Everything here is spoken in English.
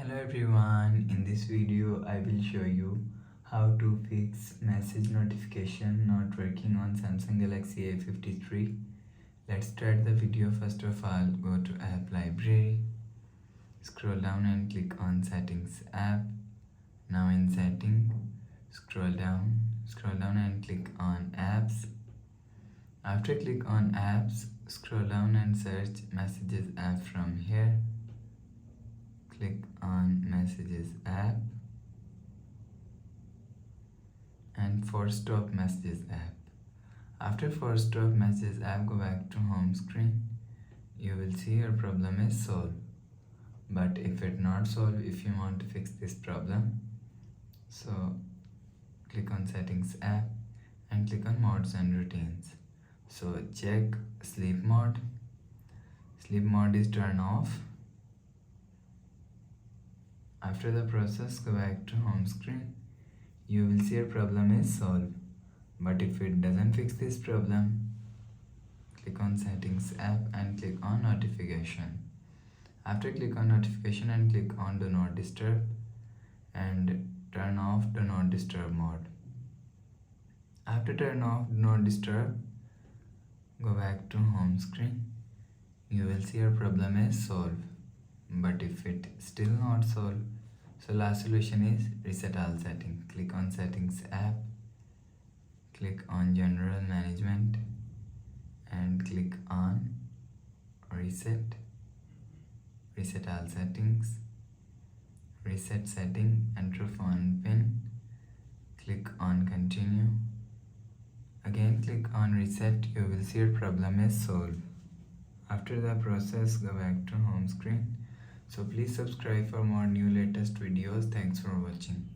Hello everyone, in this video I will show you how to fix message notification not working on Samsung Galaxy A53. Let's start the video. First of all, go to app library, scroll down and click on settings app. Now in setting, scroll down and click on apps. After click on apps, scroll down and search messages app from here. Click on messages app and force stop messages app. After force stop messages app, go back to home screen. You will see your problem is solved. But if it not solved, if you want to fix this problem, so click on settings app and click on modes and routines. So check sleep mode. Sleep mode is turned off. After the process, go back to home screen. You will see your problem is solved. But if it doesn't fix this problem, click on settings app and click on notification. After click on notification and click on do not disturb and turn off do not disturb mode. After turn off do not disturb, go back to home screen. You will see your problem is solved. But if it still not solved, so last solution is reset all settings. Click on settings app, click on general management and click on reset all settings, reset setting, enter phone pin, click on continue. Again click on reset. You will see your problem is solved. After the process, go back to home screen. So please subscribe for more new latest videos. Thanks for watching.